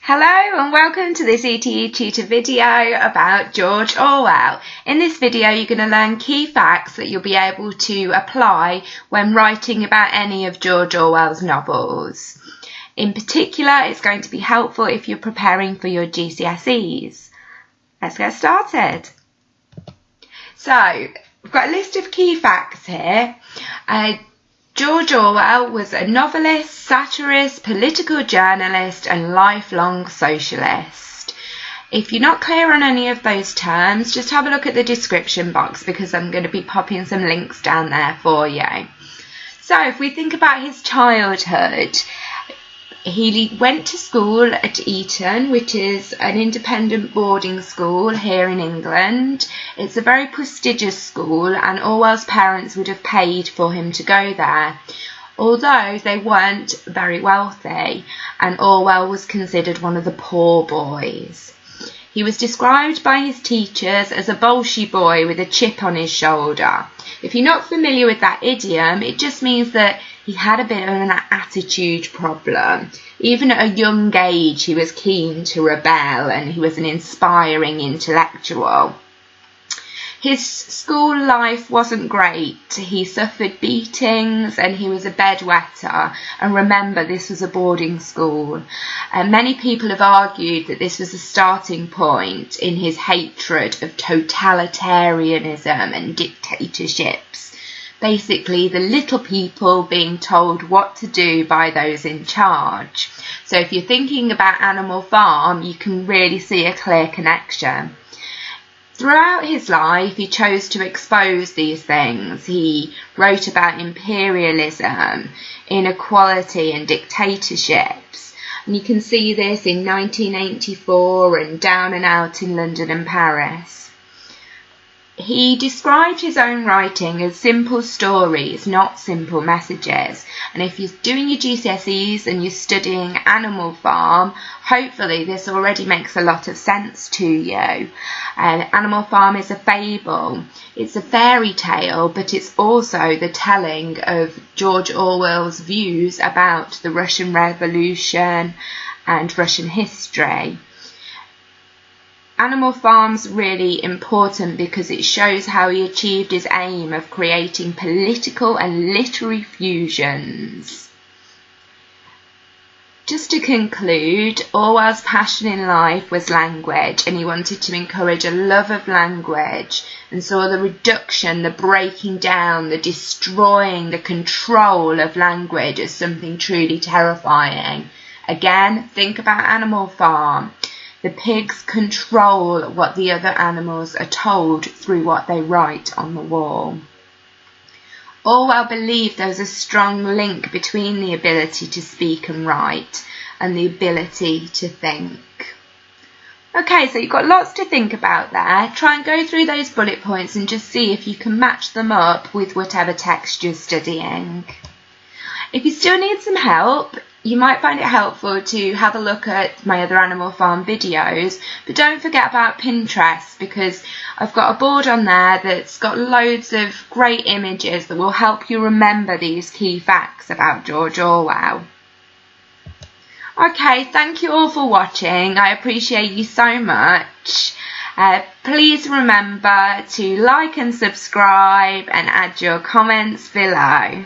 Hello and welcome to this ETE Tutor video about George Orwell. In this video you're going to learn key facts that you'll be able to apply when writing about any of George Orwell's novels. In particular, it's going to be helpful if you're preparing for your GCSEs. Let's get started. So, we've got a list of key facts here. George Orwell was a novelist, satirist, political journalist and lifelong socialist. If you're not clear on any of those terms, just have a look at the description box because I'm going to be popping some links down there for you. So if we think about his childhood, he went to school at Eton, which is an independent boarding school here in England. It's a very prestigious school and Orwell's parents would have paid for him to go there, although they weren't very wealthy and Orwell was considered one of the poor boys. He was described by his teachers as a bolshy boy with a chip on his shoulder. If you're not familiar with that idiom, it just means that he had a bit of an attitude problem. Even at a young age, he was keen to rebel and he was an inspiring intellectual. His school life wasn't great. He suffered beatings and he was a bedwetter. And remember, this was a boarding school. And many people have argued that this was a starting point in his hatred of totalitarianism and dictatorships. Basically, the little people being told what to do by those in charge. So if you're thinking about Animal Farm, you can really see a clear connection. Throughout his life, he chose to expose these things. He wrote about imperialism, inequality and dictatorships. And you can see this in 1984 and Down and Out in London and Paris. He described his own writing as simple stories, not simple messages. And if you're doing your GCSEs and you're studying Animal Farm, hopefully this already makes a lot of sense to you. Animal Farm is a fable. It's a fairy tale, but it's also the telling of George Orwell's views about the Russian Revolution and Russian history. Animal Farm's really important because it shows how he achieved his aim of creating political and literary fusions. Just to conclude, Orwell's passion in life was language and he wanted to encourage a love of language and saw the reduction, the breaking down, the destroying, the control of language as something truly terrifying. Again, think about Animal Farm. The pigs control what the other animals are told through what they write on the wall. Orwell believed there was a strong link between the ability to speak and write and the ability to think. Okay, so you've got lots to think about there. Try and go through those bullet points and just see if you can match them up with whatever text you're studying. If you still need some help, you might find it helpful to have a look at my other Animal Farm videos, but don't forget about Pinterest because I've got a board on there that's got loads of great images that will help you remember these key facts about George Orwell. Okay, thank you all for watching. I appreciate you so much. Please remember to like and subscribe and add your comments below.